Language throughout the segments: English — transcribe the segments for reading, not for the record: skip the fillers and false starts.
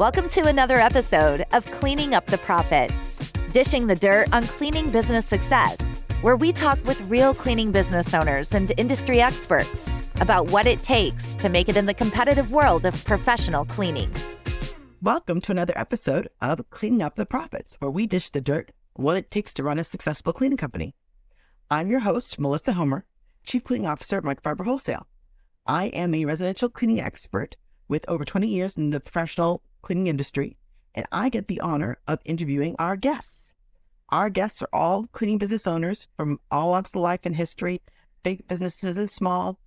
Welcome to another episode of Cleaning Up the Profits, dishing the dirt on cleaning business success, where we talk with real cleaning business owners and industry experts about what it takes to make it in the competitive world of professional cleaning. Welcome to another episode of Cleaning Up the Profits, where we dish the dirt on what it takes to run a successful cleaning company. I'm your host, Melissa Homer, Chief Cleaning Officer at Microfiber Wholesale. I am a residential cleaning expert with over 20 years in the professional cleaning industry, and I get the honor of interviewing our guests. Our guests are all cleaning business owners from all walks of life and history, big businesses and small,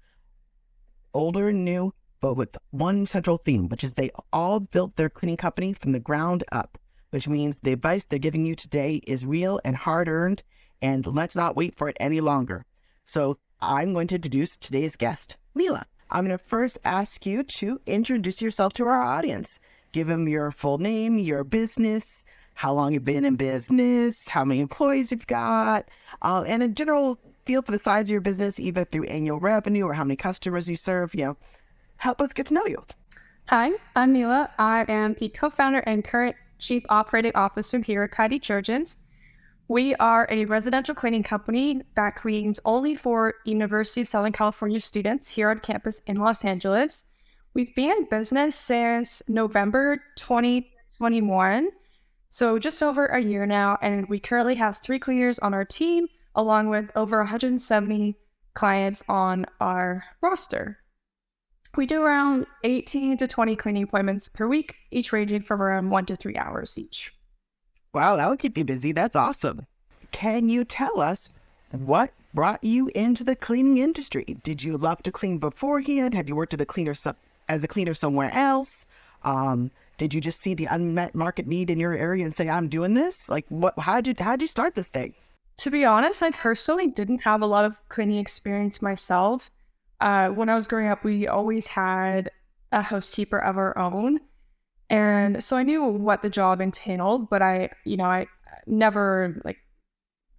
older and new, but with one central theme, which is they all built their cleaning company from the ground up, which means the advice they're giving you today is real and hard-earned, and let's not wait for it any longer. So I'm going to introduce today's guest, Mila. I'm going to first ask you to introduce yourself to our audience. Give them your full name, your business, how long you've been in business, how many employees you've got, and a general feel for the size of your business, either through annual revenue or how many customers you serve. Help us get to know you. Hi, I'm Mila. I am the co-founder and current Chief Operating Officer here at Tidy Trojans. We are a residential cleaning company that cleans only for University of Southern California students here on campus in Los Angeles. We've been in business since November 2021, so just over a year now, and we currently have 3 cleaners on our team, along with over 170 clients on our roster. We do around 18 to 20 cleaning appointments per week, each ranging from around 1 to 3 hours each. Wow, that would keep you busy. That's awesome. Can you tell us what brought you into the cleaning industry? Did you love to clean beforehand? Have you worked as a cleaner somewhere else? Did you just see the unmet market need in your area and say, I'm doing this? How'd you start this thing? To be honest, I personally didn't have a lot of cleaning experience myself. When I was growing up, we always had a housekeeper of our own. And so I knew what the job entailed, but I never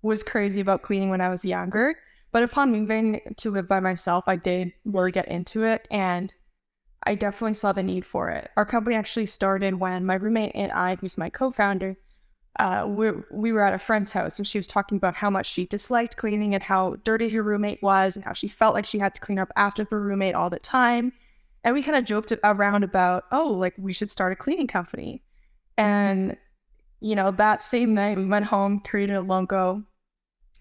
was crazy about cleaning when I was younger. But upon moving to live by myself, I did really get into it, and I definitely saw the need for it. Our company actually started when my roommate and I, who's my co-founder, we were at a friend's house, and she was talking about how much she disliked cleaning and how dirty her roommate was and how she felt like she had to clean up after her roommate all the time. And we kind of joked around about, we should start a cleaning company. And, that same night we went home, created a logo,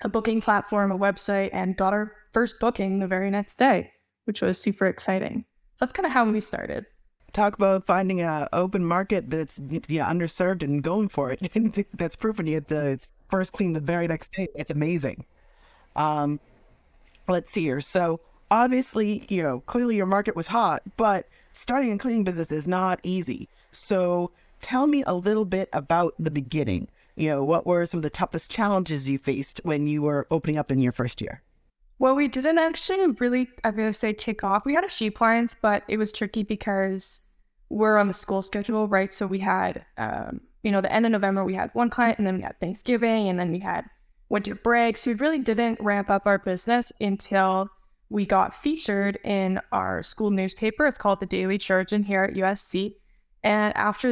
a booking platform, a website, and got our first booking the very next day, which was super exciting. So that's kind of how we started. Talk about finding an open market that's underserved and going for it. That's proven you get the first clean the very next day. It's amazing. Let's see here. So obviously, clearly your market was hot, but starting a cleaning business is not easy. So tell me a little bit about the beginning. What were some of the toughest challenges you faced when you were opening up in your first year? Well, we didn't actually really, I'm going to say, take off. We had a few clients, but it was tricky because we're on the school schedule, right? So we had, the end of November, we had one client, and then we had Thanksgiving, and then we had winter break. So we really didn't ramp up our business until we got featured in our school newspaper. It's called the Tidy Trojan here at USC. And after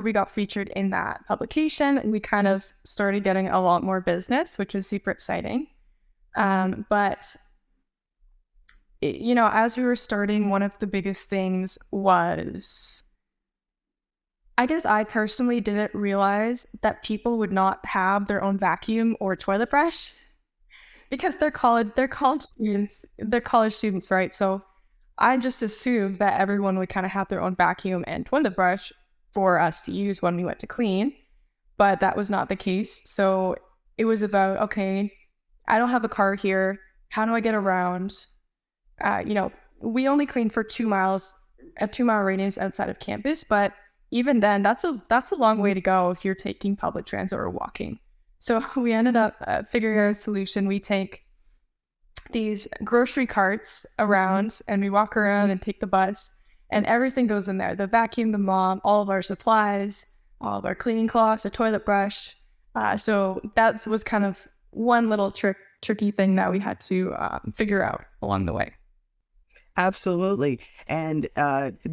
we got featured in that publication, we kind of started getting a lot more business, which was super exciting. But as we were starting, one of the biggest things was, I guess I personally didn't realize that people would not have their own vacuum or toilet brush because they're college students, right? So I just assumed that everyone would kind of have their own vacuum and toilet brush for us to use when we went to clean, but that was not the case. So it was about, okay, I don't have a car here. How do I get around? We only clean for 2 miles, a 2-mile radius outside of campus, but even then, that's a long way to go if you're taking public transit or walking. So we ended up figuring out a solution. We take these grocery carts around, and we walk around and take the bus, and everything goes in there. The vacuum, the mop, all of our supplies, all of our cleaning cloths, a toilet brush. So that was kind of one little tricky thing that we had to figure out along the way. Absolutely. And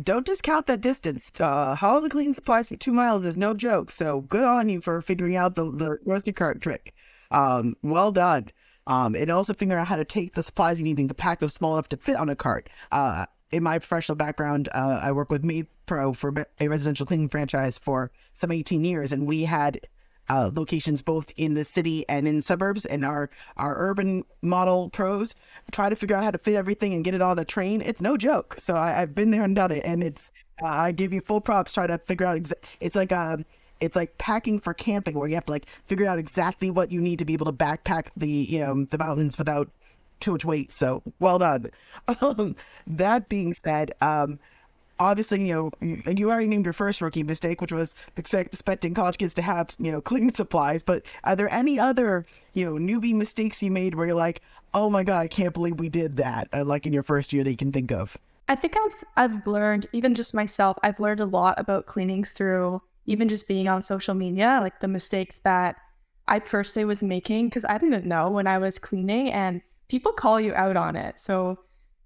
don't discount that distance. Hauling cleaning supplies for 2 miles is no joke. So good on you for figuring out the grocery cart trick. Well done. And also figuring out how to take the supplies you need and pack them small enough to fit on a cart. In my professional background, I work with Made Pro for a residential cleaning franchise for some 18 years, and we had locations both in the city and in suburbs. And our urban model pros try to figure out how to fit everything and get it on a train. It's no joke. So I've been there and done it, and it's I give you full props. Try to figure out it's like packing for camping, where you have to like figure out exactly what you need to be able to backpack the mountains without too much weight. So well done. That being said, obviously, you already named your first rookie mistake, which was expecting college kids to have, cleaning supplies. But are there any other, newbie mistakes you made where you're like, oh my God, I can't believe we did that, like in your first year that you can think of? I think I've learned, even just myself, I've learned a lot about cleaning through even just being on social media, like the mistakes that I personally was making, because I didn't know when I was cleaning, and people call you out on it. So,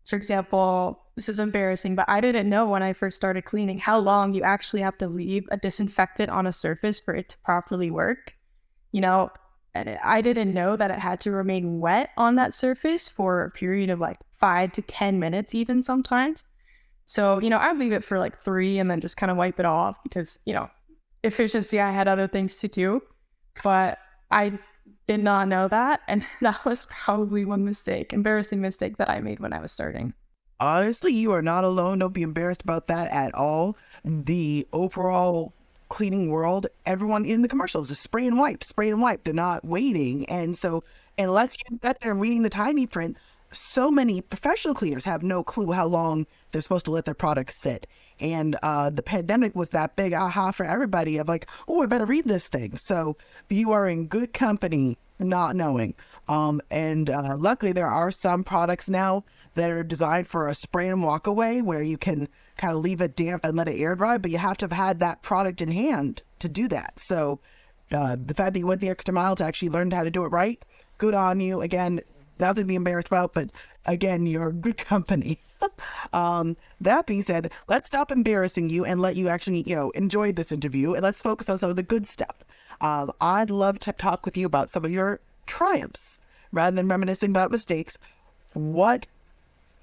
for example, this is embarrassing, but I didn't know when I first started cleaning how long you actually have to leave a disinfectant on a surface for it to properly work. I didn't know that it had to remain wet on that surface for a period of like 5 to 10 minutes even sometimes. So, I'd leave it for like 3 and then just kind of wipe it off because, efficiency, I had other things to do. But I did not know that. And that was probably one embarrassing mistake that I made when I was starting. Honestly, you are not alone. Don't be embarrassed about that at all. The overall cleaning world, everyone in the commercials is spray and wipe, spray and wipe. They're not waiting. And so unless you sit there and reading the tiny print, so many professional cleaners have no clue how long they're supposed to let their products sit. And the pandemic was that big aha for everybody of like, oh, I better read this thing. So you are in good company not knowing. And luckily there are some products now that are designed for a spray and walk away where you can kind of leave it damp and let it air dry, but you have to have had that product in hand to do that. So the fact that you went the extra mile to actually learn how to do it right, good on you. Again, nothing to be embarrassed about, but again, you're good company. That being said, let's stop embarrassing you and let you actually, enjoy this interview, and let's focus on some of the good stuff. I'd love to talk with you about some of your triumphs rather than reminiscing about mistakes. What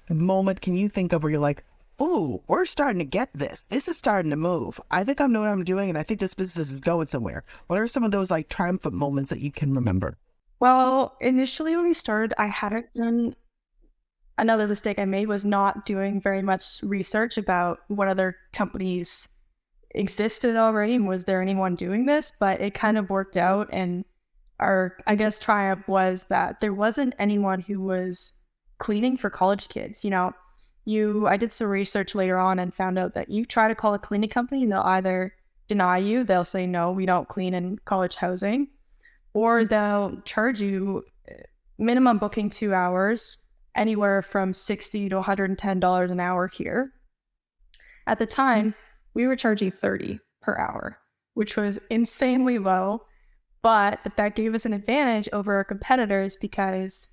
moment can you think of where you're like, oh, we're starting to get this. This is starting to move. I think I know what I'm doing, and I think this business is going somewhere. What are some of those like triumphant moments that you can remember? Well, initially when we started, I hadn't done. Another mistake I made was not doing very much research about what other companies existed already and was there anyone doing this, but it kind of worked out. And our, I guess, triumph was that there wasn't anyone who was cleaning for college kids. I did some research later on and found out that you try to call a cleaning company and they'll either deny you, they'll say, no, we don't clean in college housing, or they'll charge you minimum booking 2 hours, anywhere from $60 to $110 an hour here. At the time, we were charging $30 per hour, which was insanely low, but that gave us an advantage over our competitors because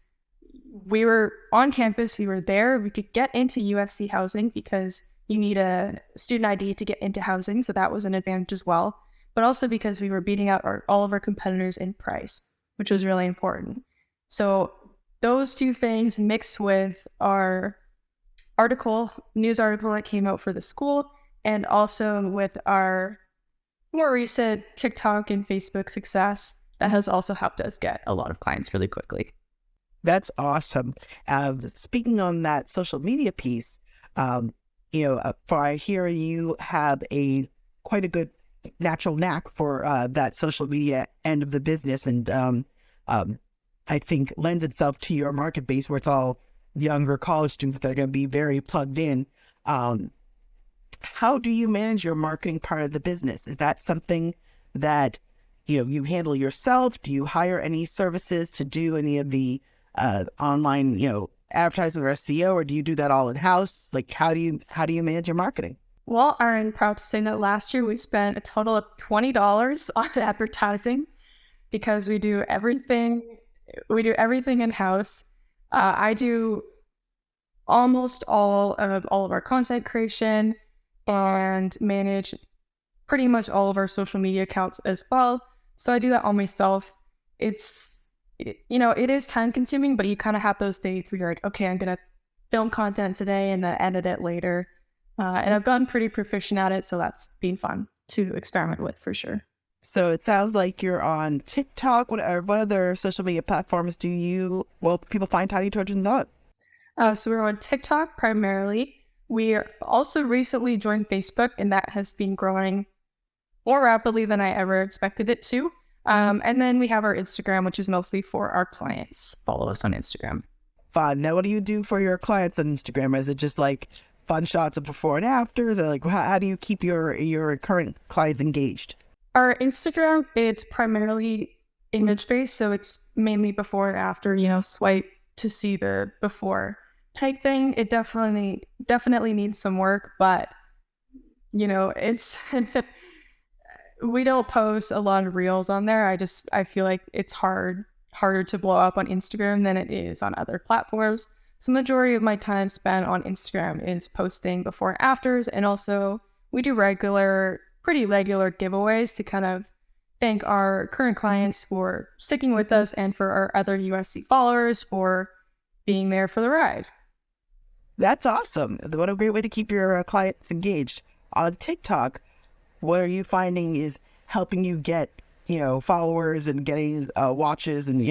we were on campus, we were there, we could get into UFC housing because you need a student ID to get into housing, so that was an advantage as well, but also because we were beating out all of our competitors in price, which was really important. So those two things mixed with our news article that came out for the school, and also with our more recent TikTok and Facebook success, that has also helped us get a lot of clients really quickly. That's awesome. Speaking on that social media piece, for I hear you have quite a good natural knack for that social media end of the business, and I think lends itself to your market base where it's all younger college students that are going to be very plugged in. How do you manage your marketing part of the business? Is that something that you handle yourself? Do you hire any services to do any of the online advertisement or SEO, or do you do that all in house? Like how do you manage your marketing? Well, I'm proud to say that last year we spent a total of $20 on advertising because we do everything in-house. I do almost all of our content creation and manage pretty much all of our social media accounts as well. So I do that all myself. It is time consuming, but you kind of have those days where you're like, okay, I'm going to film content today and then edit it later. And I've gotten pretty proficient at it. So that's been fun to experiment with for sure. So it sounds like you're on TikTok. What other social media platforms people find Tidy Trojans on? So we're on TikTok primarily. We also recently joined Facebook, and that has been growing more rapidly than I ever expected it to. And then we have our Instagram, which is mostly for our clients. Follow us on Instagram. Fun. Now, what do you do for your clients on Instagram? Is it just like fun shots of before and afters, or like how do you keep your current clients engaged? Our Instagram, it's primarily image-based, so it's mainly before and after, swipe to see the before type thing. It definitely needs some work, but, it's... We don't post a lot of reels on there. I feel like it's harder to blow up on Instagram than it is on other platforms. So majority of my time spent on Instagram is posting before and afters, and also we do pretty regular giveaways to kind of thank our current clients for sticking with us and for our other USC followers for being there for the ride. That's awesome. What a great way to keep your clients engaged. On TikTok, what are you finding is helping you get, followers and getting watches and,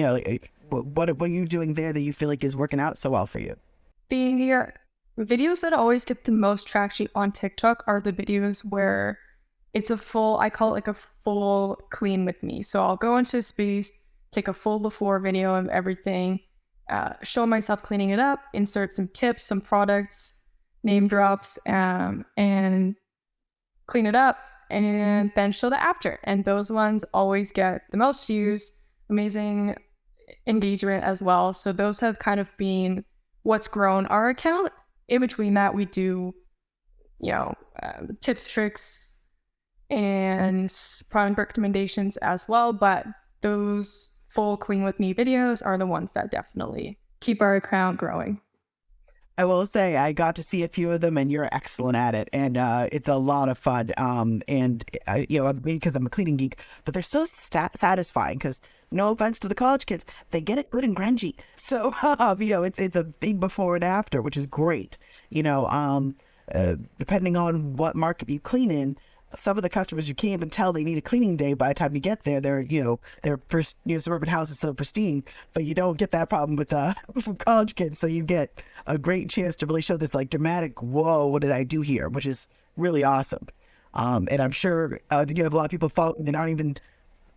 what are you doing there that you feel like is working out so well for you? The videos that always get the most traction on TikTok are the videos where it's I call it like a full clean with me. So I'll go into a space, take a full before video of everything, show myself cleaning it up, insert some tips, some products, name drops, and clean it up, and then show the after. And those ones always get the most views, amazing engagement as well. So those have kind of been what's grown our account. In between that, we do, tips, tricks, and product recommendations as well. But those full clean with me videos are the ones that definitely keep our account growing. I will say I got to see a few of them, and you're excellent at it, and it's a lot of fun. Because I'm a cleaning geek, but they're so satisfying. Because no offense to the college kids, they get it good and grungy. So it's a big before and after, which is great. Depending on what market you clean in, some of the customers you can't even tell they need a cleaning day by the time you get there. Their suburban house is so pristine, but you don't get that problem with college kids. So you get a great chance to really show this like dramatic, whoa, what did I do here? Which is really awesome. And I'm sure you have a lot of people following that aren't even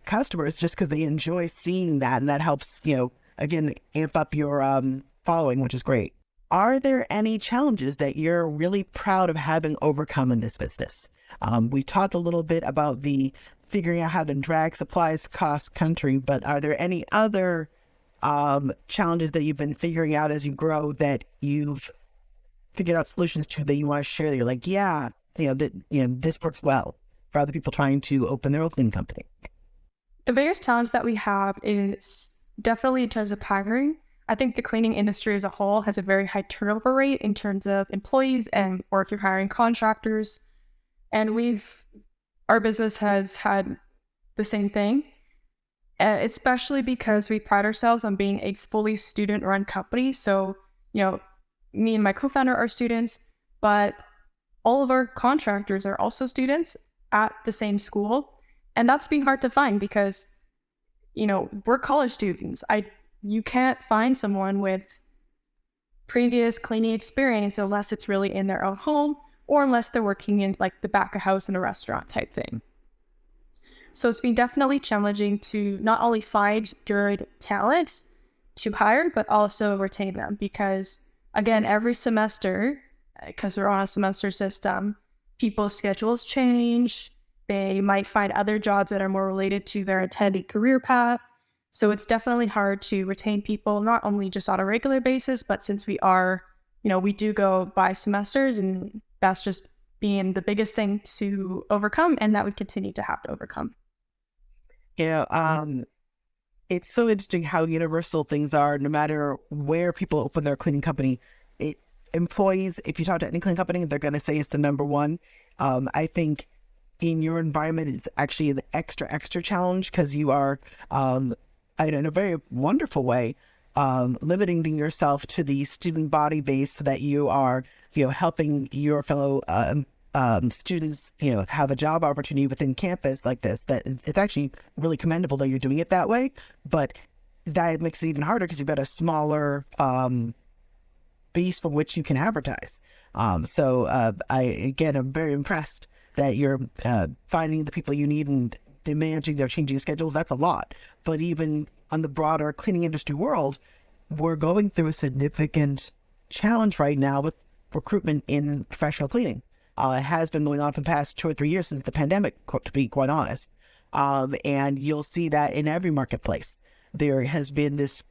customers just because they enjoy seeing that, and that helps again amp up your following, which is great. Are there any challenges that you're really proud of having overcome in this business? We talked a little bit about the figuring out how to drag supplies cross country, but are there any other challenges that you've been figuring out as you grow that you've figured out solutions to that you want to share that you're like, this works well for other people trying to open their own cleaning company? The biggest challenge that we have is definitely in terms of hiring. I think the cleaning industry as a whole has a very high turnover rate in terms of employees or if you're hiring contractors. And our business has had the same thing, especially because we pride ourselves on being a fully student-run company. So, me and my co-founder are students, but all of our contractors are also students at the same school. And that's been hard to find because, we're college students. You can't find someone with previous cleaning experience unless it's really in their own home or unless they're working in like the back of house in a restaurant type thing. So it's been definitely challenging to not only find good talent to hire, but also retain them because, again, every semester, because we're on a semester system, people's schedules change. They might find other jobs that are more related to their intended career path. So it's definitely hard to retain people, not only just on a regular basis, but since we do go by semesters, and that's just being the biggest thing to overcome, and that we continue to have to overcome. It's so interesting how universal things are, no matter where people open their cleaning company. employees, if you talk to any cleaning company, they're going to say it's the number one. I think in your environment, it's actually an extra challenge because you are, in a very wonderful way, limiting yourself to the student body base so that you are, helping your fellow students, have a job opportunity within campus like this. That it's actually really commendable that you're doing it that way, but that makes it even harder because you've got a smaller base from which you can advertise. I'm very impressed that you're finding the people you need and managing their changing schedules. That's a lot. But even on the broader cleaning industry world, we're going through a significant challenge right now with recruitment in professional cleaning. It has been going on for the past 2 or 3 years since the pandemic, to be quite honest. And you'll see that in every marketplace. There has been this,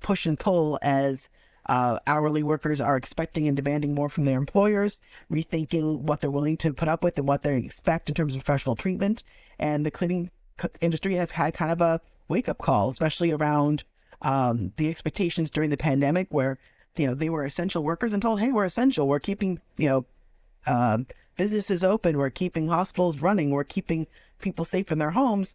push and pull as hourly workers are expecting and demanding more from their employers, rethinking what they're willing to put up with and what they expect in terms of professional treatment. And the cleaning industry has had kind of a wake-up call, especially around the expectations during the pandemic where, they were essential workers and told, hey, we're essential. We're keeping, businesses open. We're keeping hospitals running. We're keeping people safe in their homes.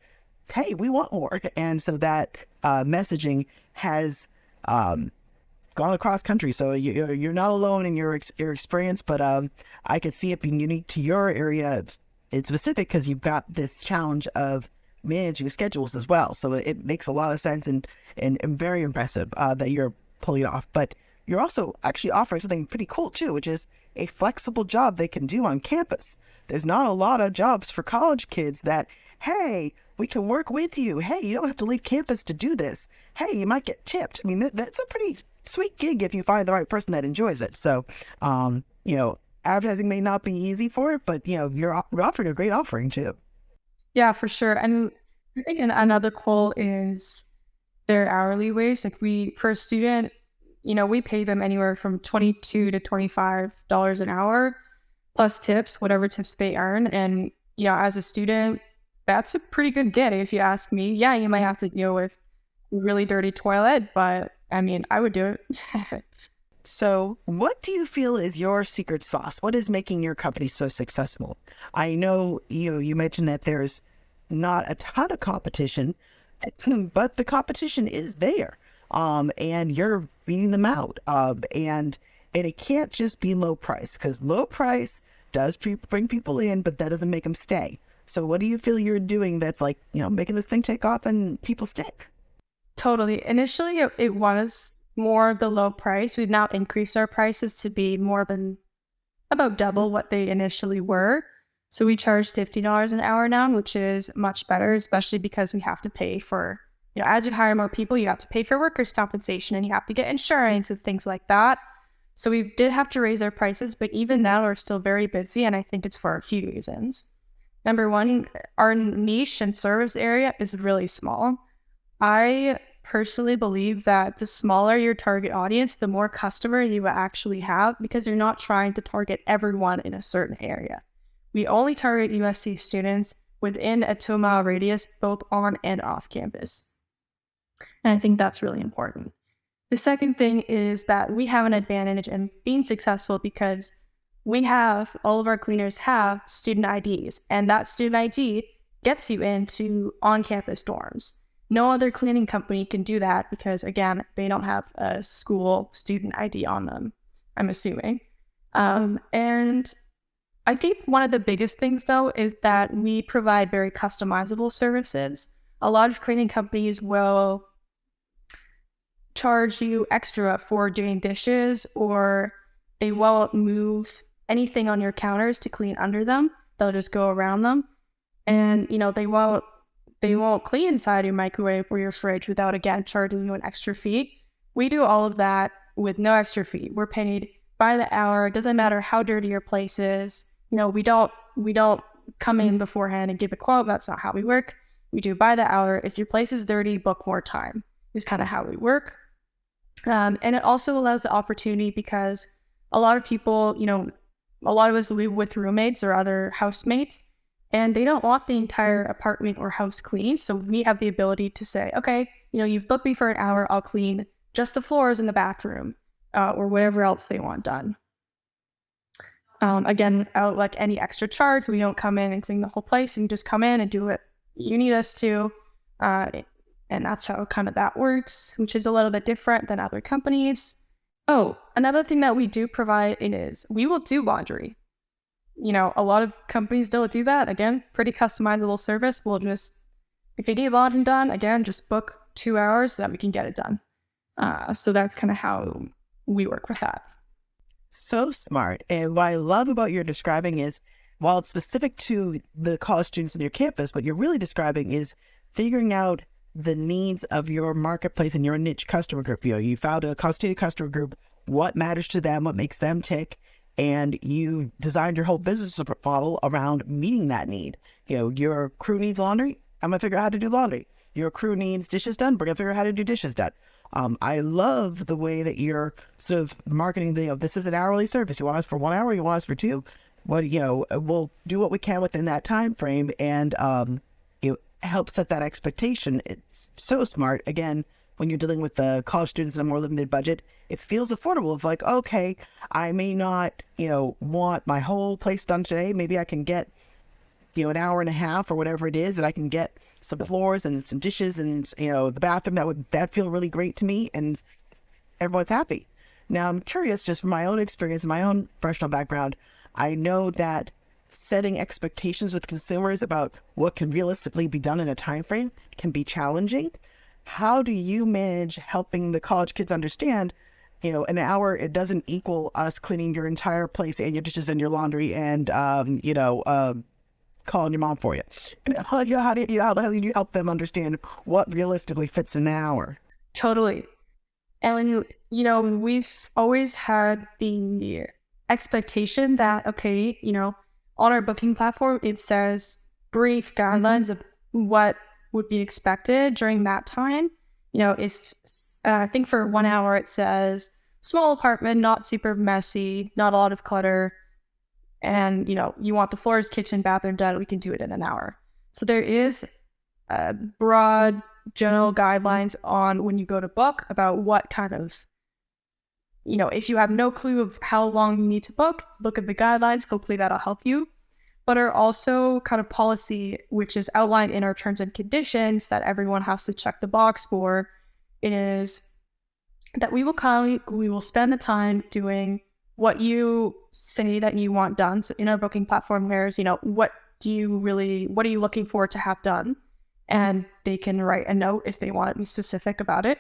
Hey, we want more. And so that messaging has gone across country. So you're not alone in your experience, but I could see it being unique to your area in specific because you've got this challenge of managing schedules as well. So it makes a lot of sense and very impressive that you're pulling it off. But you're also actually offering something pretty cool too, which is a flexible job they can do on campus. There's not a lot of jobs for college kids that, hey, we can work with you. Hey, you don't have to leave campus to do this. Hey, you might get tipped. I mean, that's a pretty sweet gig if you find the right person that enjoys it. So, advertising may not be easy for it, but, you're offering a great offering too. Yeah, for sure. And I think another cool is their hourly wage. Like for a student, we pay them anywhere from $22 to $25 an hour plus tips, whatever tips they earn. And, as a student, that's a pretty good gig if you ask me. Yeah, you might have to deal with really dirty toilet, but I mean, I would do it. So what do you feel is your secret sauce? What is making your company so successful? I know you mentioned that there's not a ton of competition, but the competition is there. And you're beating them out. And it can't just be low price because low price does bring people in, but that doesn't make them stay. So what do you feel you're doing that's like, making this thing take off and people stick? Totally. Initially, it was more of the low price. We've now increased our prices to be more than about double what they initially were. So we charge $50 an hour now, which is much better, especially because we have to pay for, as you hire more people, you have to pay for workers' compensation and you have to get insurance and things like that. So we did have to raise our prices, but even now we're still very busy. And I think it's for a few reasons. Number one, our niche and service area is really small. I personally believe that the smaller your target audience, the more customers you will actually have because you're not trying to target everyone in a certain area. We only target USC students within a 2-mile radius, both on and off campus. And I think that's really important. The second thing is that we have an advantage in being successful because all of our cleaners have student IDs, and that student ID gets you into on-campus dorms. No other cleaning company can do that because, again, they don't have a school student ID on them, I'm assuming. And I think one of the biggest things, though, is that we provide very customizable services. A lot of cleaning companies will charge you extra for doing dishes, or they won't move anything on your counters to clean under them. They'll just go around them. And, they won't clean inside your microwave or your fridge without, again, charging you an extra fee. We do all of that with no extra fee. We're paid by the hour. It doesn't matter how dirty your place is. We don't come in beforehand and give a quote. That's not how we work. We do by the hour. If your place is dirty, book more time is kind of how we work. And it also allows the opportunity because a lot of people, a lot of us live with roommates or other housemates, and they don't want the entire apartment or house clean. So we have the ability to say, okay, you've booked me for an hour, I'll clean just the floors in the bathroom or whatever else they want done. Again, without like any extra charge. We don't come in and clean the whole place. You just come in and do what you need us to. And that's how kind of that works, which is a little bit different than other companies. Oh, another thing that we do provide is we will do laundry. A lot of companies don't do that. Again, pretty customizable service. We'll just, if you need laundry done, again, just book 2 hours so that we can get it done. So that's kind of how we work with that. So smart. And what I love about your describing is, while it's specific to the college students on your campus, what you're really describing is figuring out the needs of your marketplace and your niche customer group. You found a constituted customer group, what matters to them, what makes them tick, and you designed your whole business model around meeting that need. Your crew needs laundry, I'm going to figure out how to do laundry. Your crew needs dishes done, we're going to figure out how to do dishes done. I love the way that you're sort of marketing this is an hourly service. You want us for 1 hour, you want us for 2? We'll do what we can within that time frame, and help set that expectation. It's so smart. Again, when you're dealing with the college students in a more limited budget, it feels affordable. Of like, okay, I may not, want my whole place done today. Maybe I can get, an hour and a half or whatever it is, and I can get some floors and some dishes and, the bathroom. That feel really great to me, and everyone's happy. Now, I'm curious, just from my own experience, my own professional background, I know that setting expectations with consumers about what can realistically be done in a time frame can be challenging. How do you manage helping the college kids understand, an hour, it doesn't equal us cleaning your entire place and your dishes and your laundry and, calling your mom for you? How do you help them understand what realistically fits in an hour? Totally. And, we've always had the expectation that, okay, on our booking platform, it says brief guidelines of what would be expected during that time. If I think for 1 hour, it says small apartment, not super messy, not a lot of clutter. And, you want the floors, kitchen, bathroom done, we can do it in an hour. So there is broad general guidelines on when you go to book about what kind of, if you have no clue of how long you need to book, look at the guidelines. Hopefully that'll help you. But are also kind of policy, which is outlined in our terms and conditions that everyone has to check the box for, is that we will spend the time doing what you say that you want done. So in our booking platform, there's, what are you looking for to have done? And they can write a note if they want to be specific about it.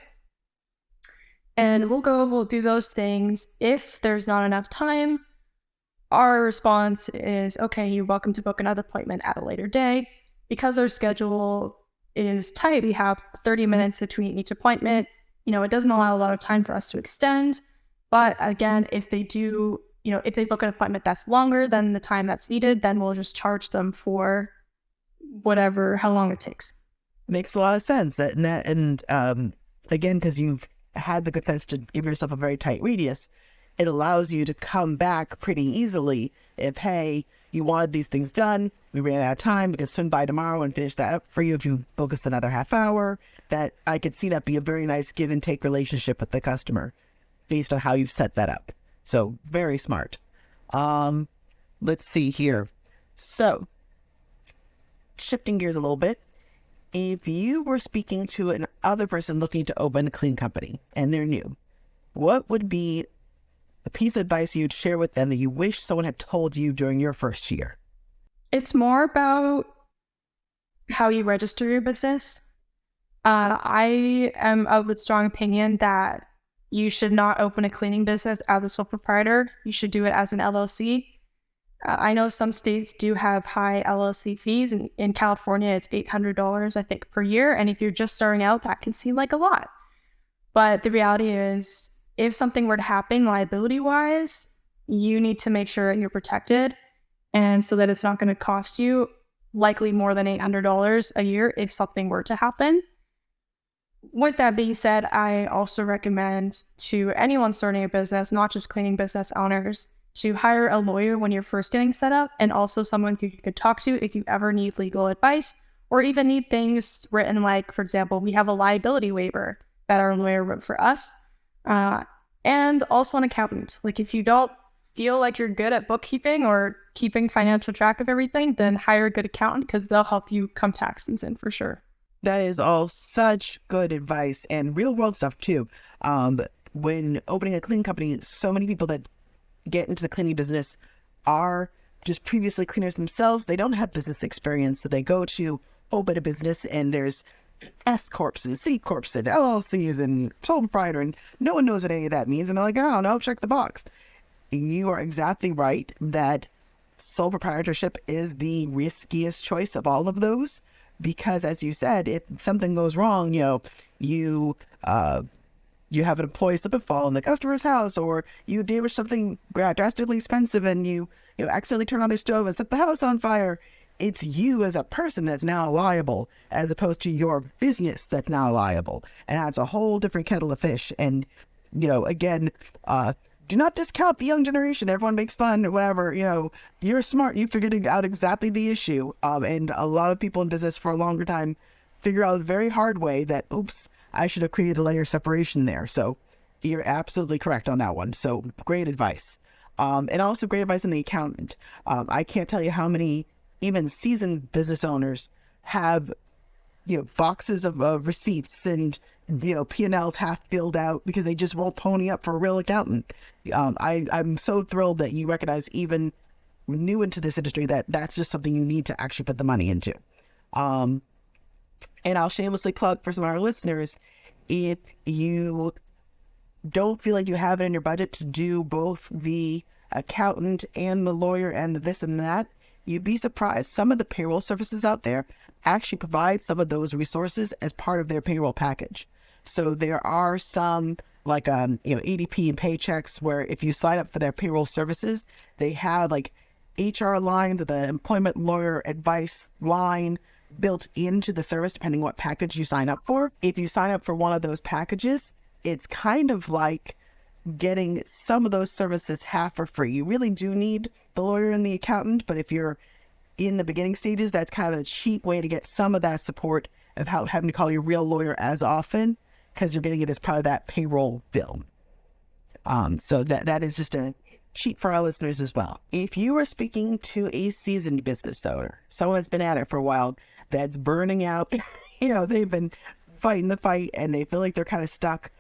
And we'll do those things. If there's not enough time, our response is, okay, you're welcome to book another appointment at a later day. Because our schedule is tight, we have 30 minutes between each appointment. It doesn't allow a lot of time for us to extend. But again, if they do, if they book an appointment that's longer than the time that's needed, then we'll just charge them for how long it takes. Makes a lot of sense. And again, because you've had the good sense to give yourself a very tight radius, it allows you to come back pretty easily. If, hey, you wanted these things done, we ran out of time, we can swing by tomorrow and finish that up for you if you book us another half hour. That I could see that be a very nice give and take relationship with the customer based on how you've set that up. So very smart. Let's see here. So shifting gears a little bit, if you were speaking to another person looking to open a clean company and they're new, what would be a piece of advice you'd share with them that you wish someone had told you during your first year? It's more about how you register your business. I am of the strong opinion that you should not open a cleaning business as a sole proprietor. You should do it as an LLC. I know some states do have high LLC fees. In California, it's $800, I think, per year. And if you're just starting out, that can seem like a lot. But the reality is, if something were to happen liability-wise, you need to make sure you're protected, and so that it's not going to cost you likely more than $800 a year if something were to happen. With that being said, I also recommend to anyone starting a business, not just cleaning business owners, to hire a lawyer when you're first getting set up, and also someone who you could talk to if you ever need legal advice or even need things written, like, for example, we have a liability waiver that our lawyer wrote for us. And also an accountant. Like, if you don't feel like you're good at bookkeeping or keeping financial track of everything, then hire a good accountant because they'll help you come tax season for sure. That is all such good advice and real world stuff too. When opening a cleaning company, so many people that get into the cleaning business are just previously cleaners themselves. They don't have business experience, so they go to open a business and there's S corps and C corps and LLCs and sole proprietor, and no one knows what any of that means. And they're like, I don't know, check the box. You are exactly right that sole proprietorship is the riskiest choice of all of those, because as you said, if something goes wrong, you have an employee slip and fall in the customer's house, or you damage something drastically expensive and you accidentally turn on their stove and set the house on fire. It's you as a person that's now liable, as opposed to your business that's now liable. And that's a whole different kettle of fish. And, again, do not discount the young generation. Everyone makes fun or whatever. You're smart. You figured out exactly the issue. And a lot of people in business for a longer time figure out the very hard way that, oops, I should have created a layer of separation there. So you're absolutely correct on that one. So great advice. And also great advice on the accountant. I can't tell you how many even seasoned business owners have, boxes of receipts and, P&Ls half filled out because they just won't pony up for a real accountant. I'm so thrilled that you recognize, even new into this industry, that that's just something you need to actually put the money into. And I'll shamelessly plug for some of our listeners, if you don't feel like you have it in your budget to do both the accountant and the lawyer and the this and that, you'd be surprised. Some of the payroll services out there actually provide some of those resources as part of their payroll package. So there are some like ADP and Paychecks where if you sign up for their payroll services, they have like HR lines or the employment lawyer advice line built into the service, depending what package you sign up for. If you sign up for one of those packages, it's kind of like getting some of those services half for free. You really do need the lawyer and the accountant, but if you're in the beginning stages, that's kind of a cheap way to get some of that support without having to call your real lawyer as often, because you're getting it as part of that payroll bill. So that is just a sheet for our listeners as well. If you are speaking to a seasoned business owner, someone that's been at it for a while, that's burning out, they've been fighting the fight and they feel like they're kind of stuck,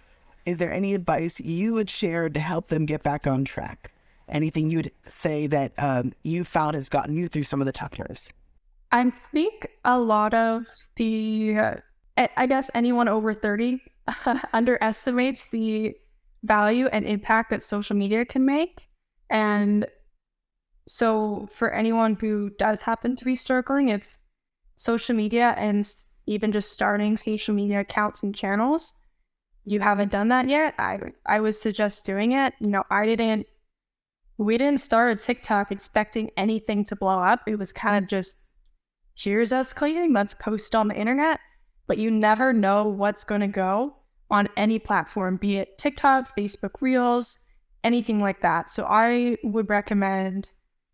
is there any advice you would share to help them get back on track? Anything you'd say that you found has gotten you through some of the tough years? I think a lot of I guess anyone over 30 underestimates the value and impact that social media can make. And so for anyone who does happen to be struggling, if social media and even just starting social media accounts and channels, you haven't done that yet, I would suggest doing it. We didn't start a TikTok expecting anything to blow up. It was kind of just, here's us cleaning, let's post on the internet. But you never know what's going to go on any platform, be it TikTok, Facebook Reels, anything like that. So I would recommend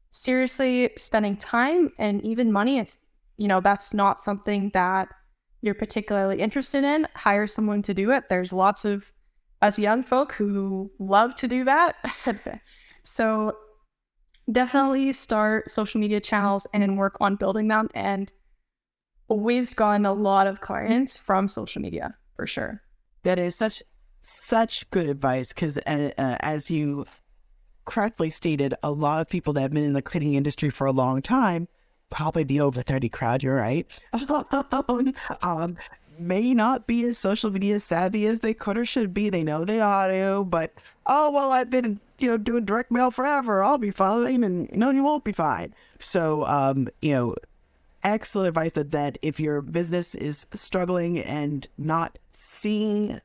seriously spending time and even money if, that's not something that you're particularly interested in. Hire someone to do it. There's lots of us young folk who love to do that. So definitely start social media channels and then work on building them. And we've gotten a lot of clients from social media for sure. That is such good advice, because as you correctly stated, a lot of people that have been in the cleaning industry for a long time, probably the over 30 crowd, you're right, may not be as social media savvy as they could or should be. They know they ought to, but, I've been, doing direct mail forever, I'll be fine. And no, you won't be fine. So, excellent advice that if your business is struggling and not seeing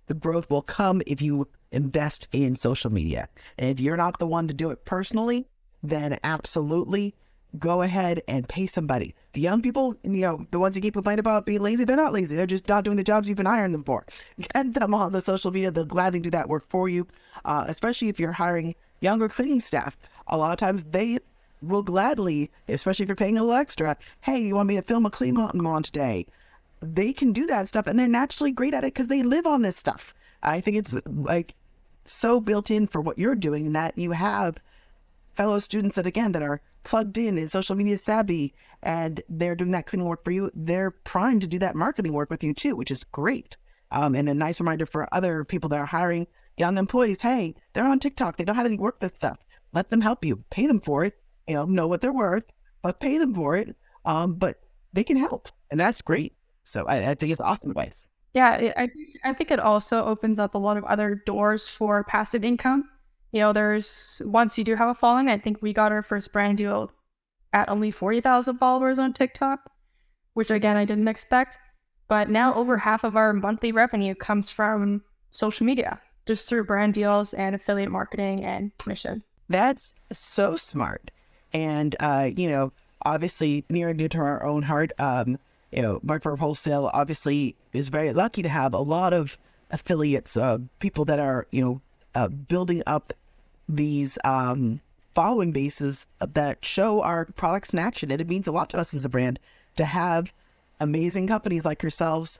the growth will come if you invest in social media. And if you're not the one to do it personally, then absolutely go ahead and pay somebody. The young people, the ones you keep complaining about being lazy, they're not lazy. They're just not doing the jobs you've been hiring them for. Get them on the social media. They'll gladly do that work for you, especially if you're hiring younger cleaning staff. A lot of times they will gladly, especially if you're paying a little extra, hey, you want me to film a clean on today? They can do that stuff, and they're naturally great at it because they live on this stuff. I think it's like so built in for what you're doing that you have fellow students that, again, that are plugged in and social media savvy, and they're doing that cleaning work for you. They're primed to do that marketing work with you too, which is great. And a nice reminder for other people that are hiring young employees. Hey, they're on TikTok. They know how to work this stuff. Let them help you. Pay them for it. Know what they're worth, but pay them for it. But they can help, and that's great. So I think it's awesome advice. Yeah, I think it also opens up a lot of other doors for passive income. There's, once you do have a following, I think we got our first brand deal at only 40,000 followers on TikTok, which again, I didn't expect. But now over half of our monthly revenue comes from social media, just through brand deals and affiliate marketing and commission. That's so smart. And, obviously near and dear to our own heart, Mike Farber Wholesale obviously is very lucky to have a lot of affiliates, people that are, building up these following bases that show our products in action. And it means a lot to us as a brand to have amazing companies like yourselves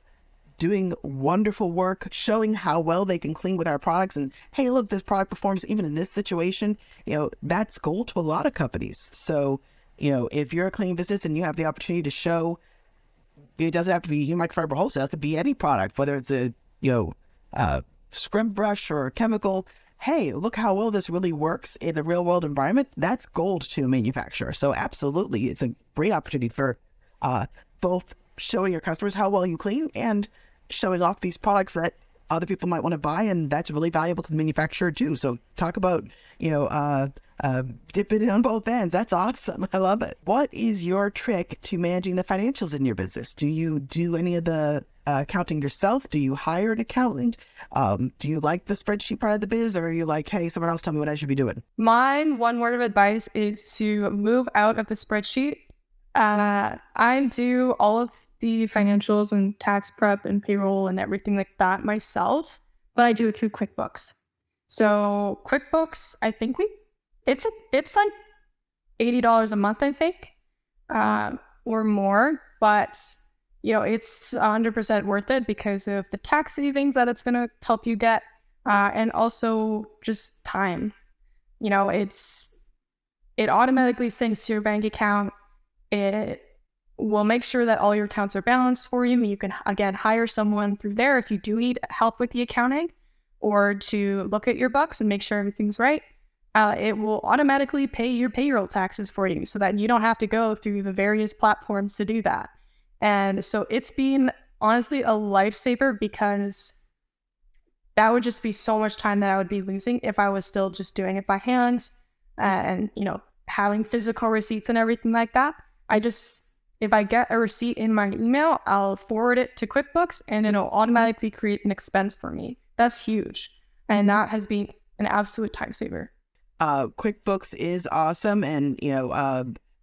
doing wonderful work, showing how well they can clean with our products. And hey, look, this product performs even in this situation. That's gold to a lot of companies. So, if you're a cleaning business and you have the opportunity to show, it doesn't have to be Mike Farber Wholesale. It could be any product, whether it's a scrimp brush or a chemical. Hey, look how well this really works in the real world environment. That's gold to a manufacturer. So absolutely, it's a great opportunity for both showing your customers how well you clean and showing off these products that other people might want to buy, and that's really valuable to the manufacturer too. So talk about, dip it on both ends. That's awesome. I love it. What is your trick to managing the financials in your business? Do you do any of the accounting yourself? Do you hire an accountant? Do you like the spreadsheet part of the biz, or are you like, hey, someone else tell me what I should be doing? My one word of advice is to move out of the spreadsheet. I do all of the financials and tax prep and payroll and everything like that myself, but I do it through QuickBooks. So QuickBooks, I think it's like $80 a month, I think, or more, but it's 100% worth it because of the tax savings that it's going to help you get, and also just time. It automatically syncs to your bank account. It will make sure that all your accounts are balanced for you. You can, again, hire someone through there if you do need help with the accounting or to look at your books and make sure everything's right. It will automatically pay your payroll taxes for you so that you don't have to go through the various platforms to do that. And so it's been honestly a lifesaver because that would just be so much time that I would be losing if I was still just doing it by hand and, having physical receipts and everything like that. If I get a receipt in my email, I'll forward it to QuickBooks and it'll automatically create an expense for me. That's huge. And that has been an absolute time saver. QuickBooks is awesome. And,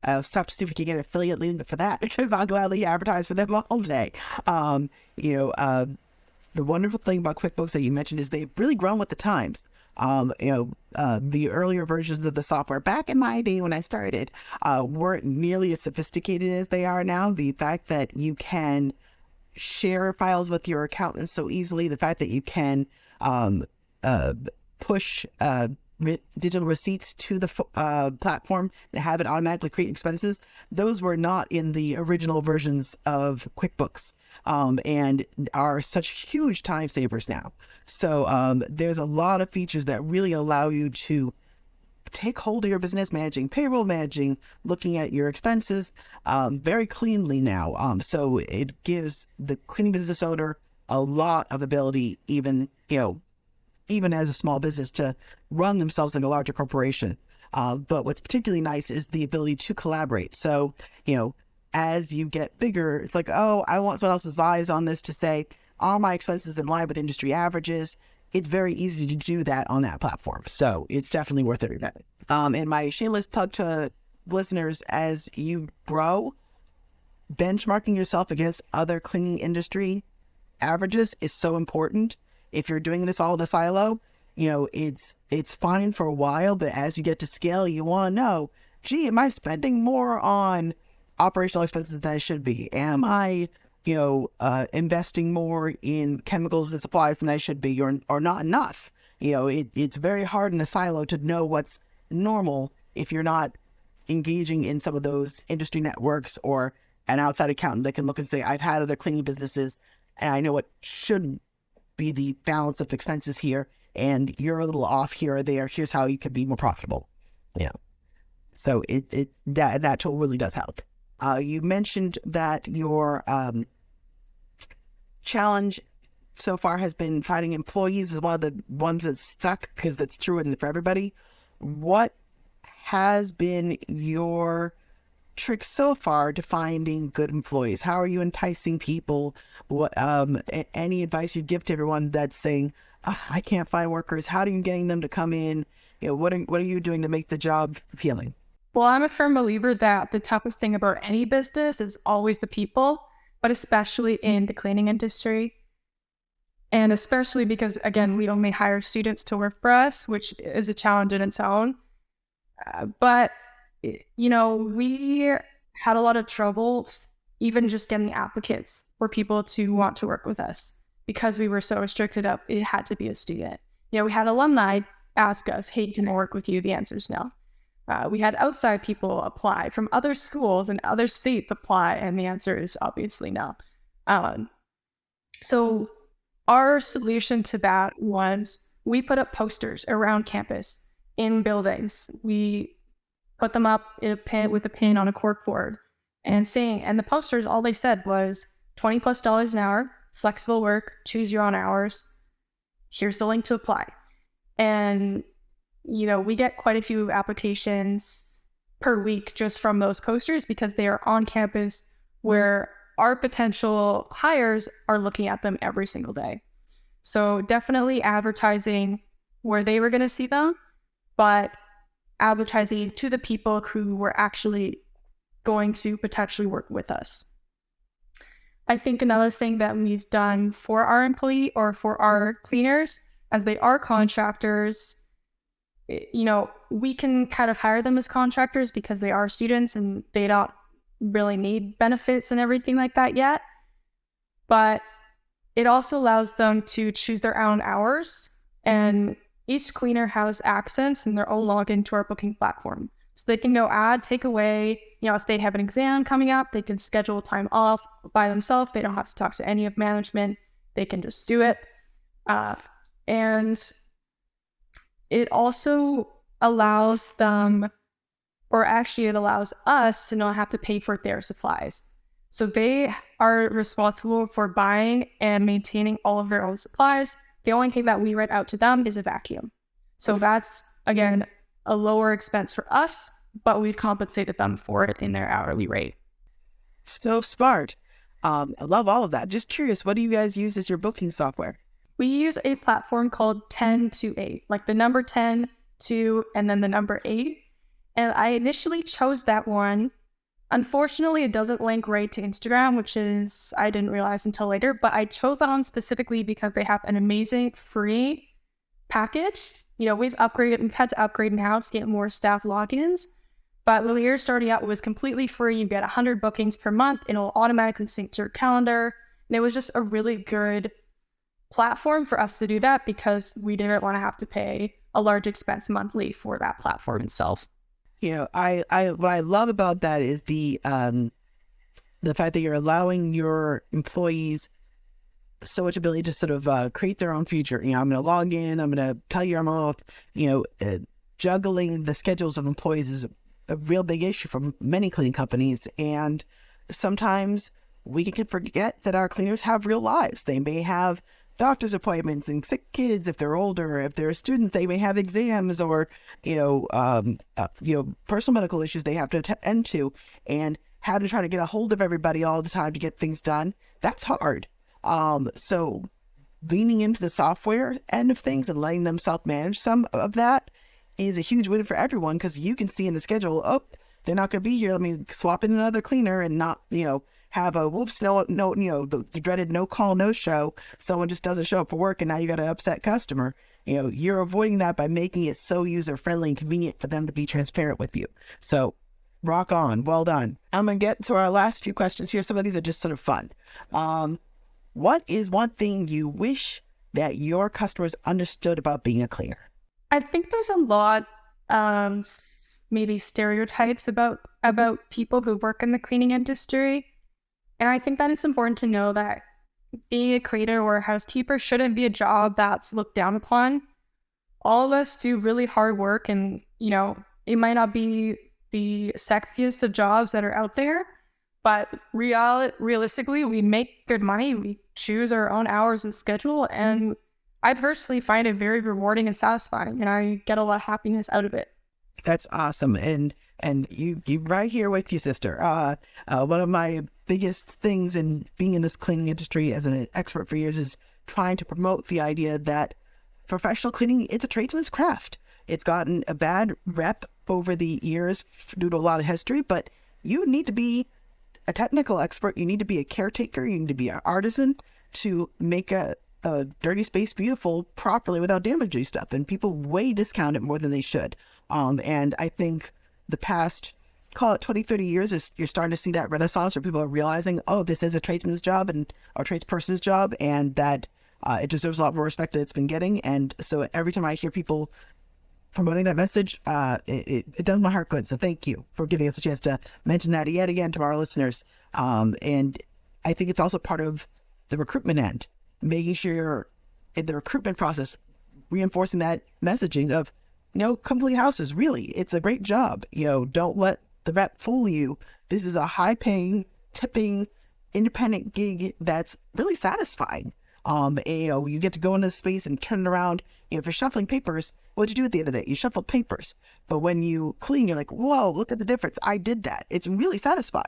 I'll stop to see if we can get an affiliate link for that because I'll gladly advertise for them all day. The wonderful thing about QuickBooks that you mentioned is they've really grown with the times. The earlier versions of the software back in my day when I started weren't nearly as sophisticated as they are now. The fact that you can share files with your accountant so easily, the fact that you can push digital receipts to the platform and have it automatically create expenses, those were not in the original versions of QuickBooks, and are such huge time savers now. So there's a lot of features that really allow you to take hold of your business, managing payroll, looking at your expenses very cleanly now. So it gives the cleaning business owner a lot of ability, even as a small business, to run themselves like a larger corporation. But what's particularly nice is the ability to collaborate. So, as you get bigger, it's like, oh, I want someone else's eyes on this to say, are my expenses in line with industry averages? It's very easy to do that on that platform. So it's definitely worth every penny. And my shameless plug to listeners, as you grow, benchmarking yourself against other cleaning industry averages is so important. If you're doing this all in a silo, it's fine for a while, but as you get to scale, you want to know, gee, am I spending more on operational expenses than I should be? Am I, investing more in chemicals and supplies than I should be, or not enough? It's very hard in a silo to know what's normal if you're not engaging in some of those industry networks or an outside accountant that can look and say, I've had other cleaning businesses and I know what should be the balance of expenses here, and you're a little off here or there. Here's how you can be more profitable. Yeah. So that tool really does help. You mentioned that your challenge so far has been finding employees is one of the ones that's stuck, because it's true for everybody. What has been your trick so far to finding good employees? How are you enticing people? What any advice you'd give to everyone that's saying, I can't find workers? How are you getting them to come in? What are you doing to make the job appealing? Well, I'm a firm believer that the toughest thing about any business is always the people, but especially in the cleaning industry. And especially because, again, we only hire students to work for us, which is a challenge in its own. But, we had a lot of trouble even just getting applicants for people to want to work with us, because we were so restricted up. It had to be a student. We had alumni ask us, hey, can I work with you? The answer is no. We had outside people apply from other schools and other states apply, and the answer is obviously no. So our solution to that was we put up posters around campus in buildings. We put them up in a pin with a pin on a corkboard and the posters, all they said was $20+ an hour, flexible work, choose your own hours. Here's the link to apply. And, we get quite a few applications per week just from those posters, because they are on campus where our potential hires are looking at them every single day. So definitely advertising where they were going to see them, but advertising to the people who were actually going to potentially work with us. I think another thing that we've done for our employee or for our cleaners, as they are contractors, we can kind of hire them as contractors because they are students and they don't really need benefits and everything like that yet. But it also allows them to choose their own hours, and each cleaner has access and their own login to our booking platform. So they can go add, take away, if they have an exam coming up, they can schedule time off by themselves. They don't have to talk to any of management. They can just do it. And it also allows them, or actually it allows us to not have to pay for their supplies. So they are responsible for buying and maintaining all of their own supplies. The only thing that we rent out to them is a vacuum. So that's, again, a lower expense for us, but we've compensated them for it in their hourly rate. So smart. I love all of that. Just curious, what do you guys use as your booking software? We use a platform called 10 to 8, like the number 10, 2, and then the number 8. And I initially chose that one. Unfortunately, it doesn't link right to Instagram, which is, I didn't realize until later, but I chose that one specifically because they have an amazing free package. We've had to upgrade now to get more staff logins. But when we were starting out, it was completely free. You get 100 bookings per month. It'll automatically sync to your calendar. And it was just a really good platform for us to do that, because we didn't want to have to pay a large expense monthly for that platform itself. What I love about that is the fact that you're allowing your employees so much ability to sort of create their own future. I'm going to log in, I'm going to tell you I'm off. Juggling the schedules of employees is a real big issue for many cleaning companies, and sometimes we can forget that our cleaners have real lives. They may have doctor's appointments and sick kids if they're older. If they're students, they may have exams or personal medical issues they have to attend to, and have to try to get a hold of everybody all the time to get things done. That's hard. So leaning into the software end of things and letting them self-manage some of that is a huge win for everyone, because you can see in the schedule, they're not going to be here. Let me swap in another cleaner and not, have a the dreaded no call, no show. Someone just doesn't show up for work and now you got an upset customer. You're avoiding that by making it so user friendly and convenient for them to be transparent with you. So rock on. Well done. I'm going to get to our last few questions here. Some of these are just sort of fun. What is one thing you wish that your customers understood about being a cleaner? I think there's a lot maybe stereotypes about people who work in the cleaning industry. And I think that it's important to know that being a cleaner or a housekeeper shouldn't be a job that's looked down upon. All of us do really hard work, and, you know, it might not be the sexiest of jobs that are out there, but realistically, we make good money. We choose our own hours and schedule, and I personally find it very rewarding and satisfying, and I get a lot of happiness out of it. That's awesome. And you right here with you, sister. One of my biggest things in being in this cleaning industry as an expert for years is trying to promote the idea that professional cleaning, it's a tradesman's craft. It's gotten a bad rep over the years due to a lot of history, but you need to be a technical expert. You need to be a caretaker. You need to be an artisan to make a dirty space beautiful properly without damaging stuff. And people way discount it more than they should. And I think the past, call it 20, 30 years, you're starting to see that renaissance where people are realizing, oh, this is a tradesman's job and a tradesperson's job, and that it deserves a lot more respect than it's been getting. And so every time I hear people promoting that message, it does my heart good. So thank you for giving us a chance to mention that yet again to our listeners. And I think it's also part of the recruitment end, making sure you're in the recruitment process, reinforcing that messaging of, you know, complete houses. Really, it's a great job. You know, don't let the rep fool you. This is a high paying, tipping, independent gig that's really satisfying. And, you know, you get to go into this space and turn it around. You know, if you're shuffling papers, what'd you do at the end of the day? You shuffled papers. But when you clean, you're like, whoa, look at the difference. I did that. It's really satisfying.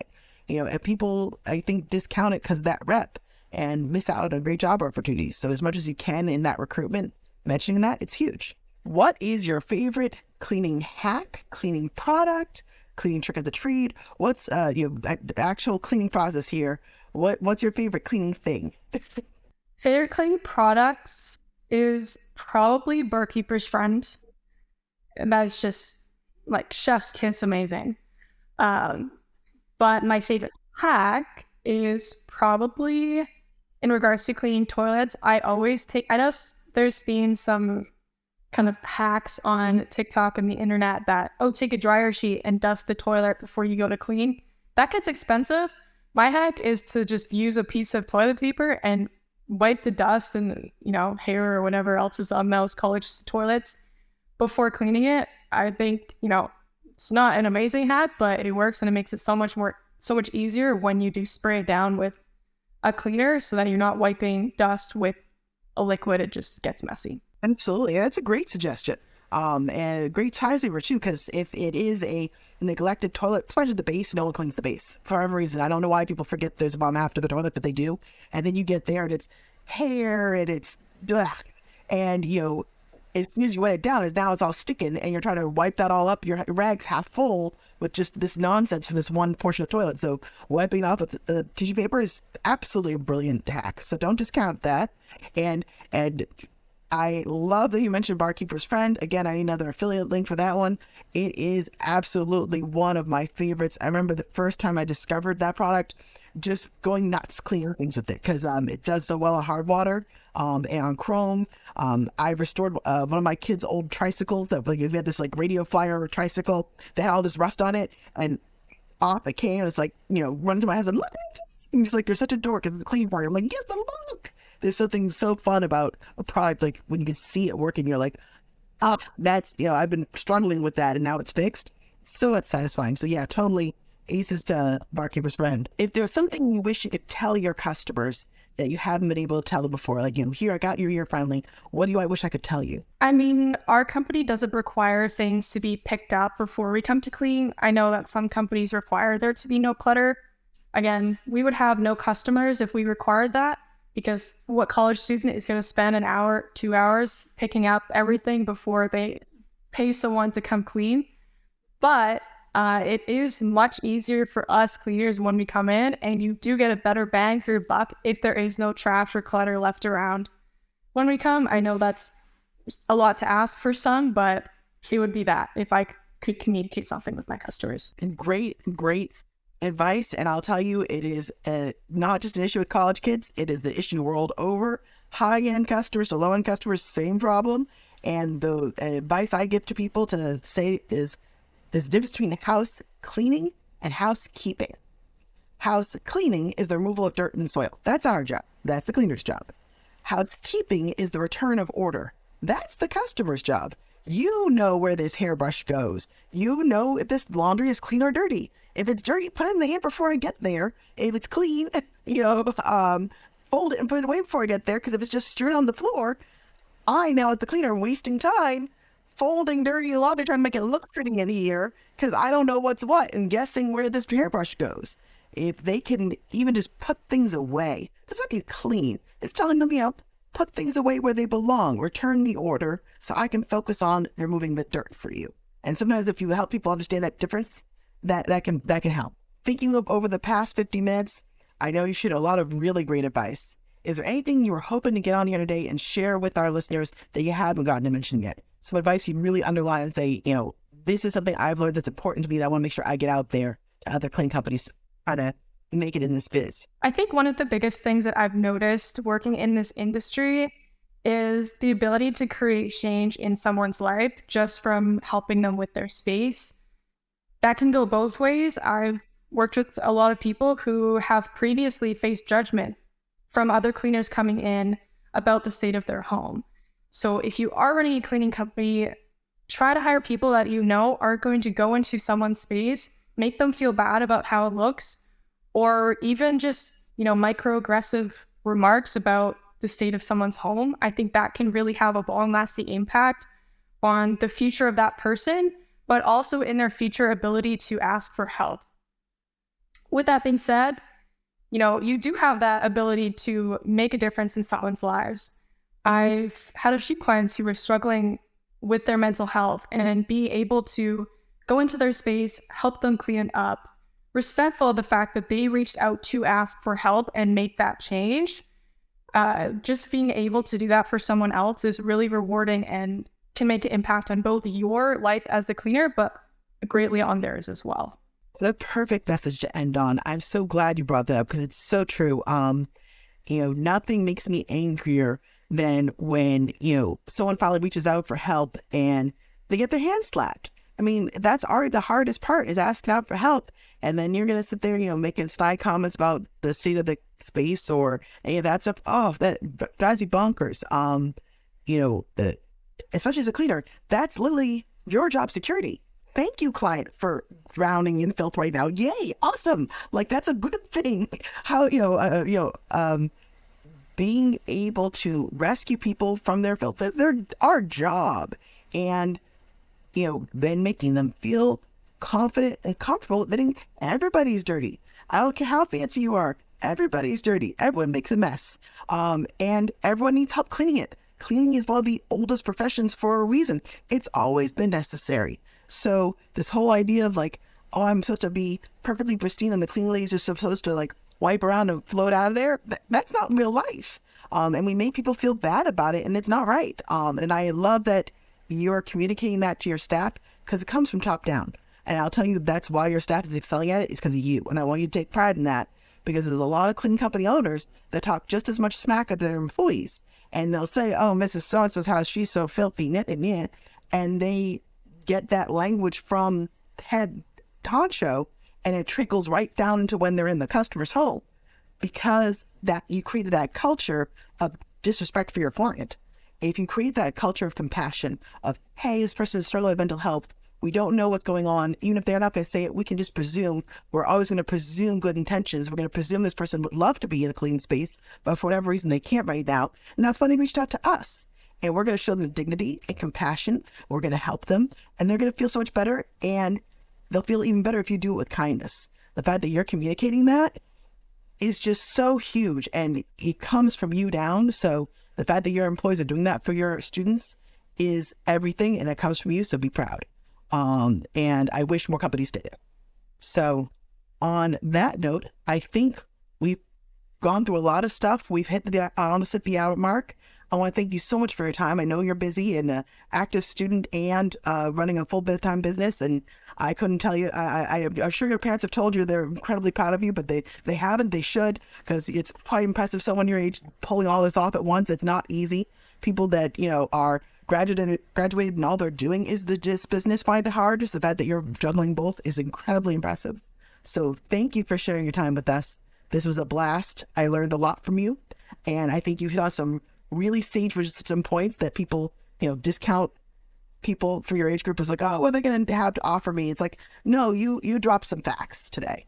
You know, and people, I think, discount it because of that rep and miss out on great job opportunities. So as much as you can in that recruitment, mentioning that, it's huge. What is your favorite cleaning hack, cleaning product, cleaning trick of the trade? What's the actual cleaning process here? What's your favorite cleaning thing? Favorite cleaning products is probably Barkeeper's Friend. And that's just like chef's kiss amazing. But my favorite hack is probably in regards to cleaning toilets. I know there's been some kind of hacks on TikTok and the internet that, take a dryer sheet and dust the toilet before you go to clean. That gets expensive. My hack is to just use a piece of toilet paper and wipe the dust and, you know, hair or whatever else is on those college toilets before cleaning it. I think, you know, it's not an amazing hack, but it works, and it makes it so much easier when you do spray it down with a cleaner, so that you're not wiping dust with a liquid. It just gets messy. Absolutely. That's a great suggestion. And a great time saver too, because if it is a neglected toilet, especially the base, no one cleans the base for whatever reason. I don't know why people forget there's a bomb after the toilet, but they do. And then you get there and it's hair and it's ugh. And, you know, as soon as you wet it down, now it's all sticking, and you're trying to wipe that all up. Your rag's half full with just this nonsense from this one portion of the toilet. So wiping off with tissue paper is absolutely a brilliant hack. So don't discount that. And I love that you mentioned Barkeeper's Friend. Again, I need another affiliate link for that one. It is absolutely one of my favorites. I remember the first time I discovered that product, just going nuts cleaning things with it, because it does so well on hard water and on chrome. I restored one of my kids' old tricycles that, like, we had this like radio flyer tricycle that had all this rust on it, and off it came. It's like, you know, running to my husband, look, and he's like, you're such a dork, it's a cleaning part. I'm like, yes, but look. There's something so fun about a product, like when you can see it working, you're like, oh, that's, you know, I've been struggling with that and now it's fixed. So it's satisfying. So yeah, totally aces to Barkeeper's Friend. If there's something you wish you could tell your customers that you haven't been able to tell them before, like, you know, here, I got your ear finally. What do I wish I could tell you? I mean, our company doesn't require things to be picked up before we come to clean. I know that some companies require there to be no clutter. Again, we would have no customers if we required that, because what college student is going to spend an hour, 2 hours picking up everything before they pay someone to come clean? But it is much easier for us cleaners when we come in, and you do get a better bang for your buck if there is no trash or clutter left around. When we come, I know that's a lot to ask for some, but it would be that if I could communicate something with my customers. And great advice. And I'll tell you, it is not just an issue with college kids. It is the issue world over. High-end customers to low-end customers, same problem. And the advice I give to people to say is, There's a difference between house cleaning and housekeeping. House cleaning is the removal of dirt and soil. That's our job. That's the cleaner's job. Housekeeping is the return of order. That's the customer's job. You know where this hairbrush goes. You know if this laundry is clean or dirty. If it's dirty, put it in the hamper before I get there. If it's clean, fold it and put it away before I get there. Because if it's just strewn on the floor, I now as the cleaner am wasting time folding dirty laundry, trying to make it look pretty in here because I don't know what's what and guessing where this hairbrush goes. If they can even just put things away, it's not being clean. It's telling them, put things away where they belong, return the order so I can focus on removing the dirt for you. And sometimes if you help people understand that difference, that can help. Thinking of over the past 50 minutes, I know you shared a lot of really great advice. Is there anything you were hoping to get on here today and share with our listeners that you haven't gotten to mention yet? Some advice you'd really underline and say, this is something I've learned that's important to me that I want to make sure I get out there to other cleaning companies trying to make it in this biz. I think one of the biggest things that I've noticed working in this industry is the ability to create change in someone's life just from helping them with their space. That can go both ways. I've worked with a lot of people who have previously faced judgment from other cleaners coming in about the state of their home. So if you are running a cleaning company, try to hire people that you know aren't going to go into someone's space, make them feel bad about how it looks, or even just, microaggressive remarks about the state of someone's home. I think that can really have a long-lasting impact on the future of that person, but also in their future ability to ask for help. With that being said, you do have that ability to make a difference in someone's lives. I've had a few clients who were struggling with their mental health and be able to go into their space, help them clean it up, respectful of the fact that they reached out to ask for help and make that change. Just being able to do that for someone else is really rewarding and can make an impact on both your life as the cleaner, but greatly on theirs as well. What a perfect message to end on. I'm so glad you brought that up because it's so true. Nothing makes me angrier than when, someone finally reaches out for help and they get their hand slapped. I mean, that's already the hardest part is asking out for help. And then you're going to sit there, making snide comments about the state of the space or any of that stuff. Oh, that drives you bonkers. Especially as a cleaner, that's literally your job security. Thank you, client, for drowning in filth right now. Yay, awesome. Like, that's a good thing. How, being able to rescue people from their filth is our job. And, then making them feel confident and comfortable admitting everybody's dirty. I don't care how fancy you are. Everybody's dirty. Everyone makes a mess. And everyone needs help cleaning it. Cleaning is one of the oldest professions for a reason. It's always been necessary. So this whole idea of I'm supposed to be perfectly pristine and the cleaning ladies are supposed to wipe around and float out of there, that's not real life. And we make people feel bad about it and it's not right. And I love that you're communicating that to your staff because it comes from top down. And I'll tell you that's why your staff is excelling at it is because of you. And I want you to take pride in that because there's a lot of cleaning company owners that talk just as much smack at their employees. And they'll say, oh, Mrs. So-and-so's house, she's so filthy, and they get that language from head honcho, and it trickles right down into when they're in the customer's home because that you created that culture of disrespect for your client. If you create that culture of compassion, of, hey, this person is struggling with mental health, we don't know what's going on. Even if they're not going to say it, we can just presume. We're always going to presume good intentions. We're going to presume this person would love to be in a clean space, but for whatever reason, they can't right now. And that's why they reached out to us. And we're going to show them dignity and compassion. We're going to help them. And they're going to feel so much better. And they'll feel even better if you do it with kindness. The fact that you're communicating that is just so huge. And it comes from you down. So the fact that your employees are doing that for your students is everything. And that comes from you. So be proud. And I wish more companies did it. So on that note, I think we've gone through a lot of stuff. We've almost hit the hour mark. I want to thank you so much for your time. I know you're busy and an active student and running a full time business. And I couldn't tell you, I'm sure your parents have told you they're incredibly proud of you, but they haven't. They should, because it's quite impressive someone your age pulling all this off at once. It's not easy. People that, are graduated and all they're doing is this business find it hard. Just the fact that you're juggling both is incredibly impressive. So thank you for sharing your time with us. This was a blast. I learned a lot from you. And I think you hit on some really sage wisdom points that people, discount people for your age group is like, oh, what are they going to have to offer me? It's like, no, you dropped some facts today.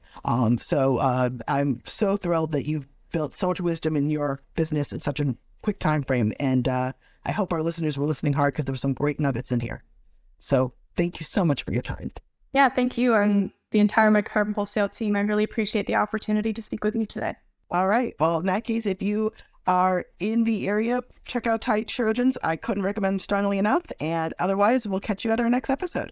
So I'm so thrilled that you've built so much wisdom in your business in such a quick time frame. And I hope our listeners were listening hard because there were some great nuggets in here. So thank you so much for your time. Yeah, thank you. And the entire Microcarbon Wholesale team. I really appreciate the opportunity to speak with you today. All right. Well, in that case, if you are in the area, check out Tidy Trojans. I couldn't recommend them strongly enough. And otherwise, we'll catch you at our next episode.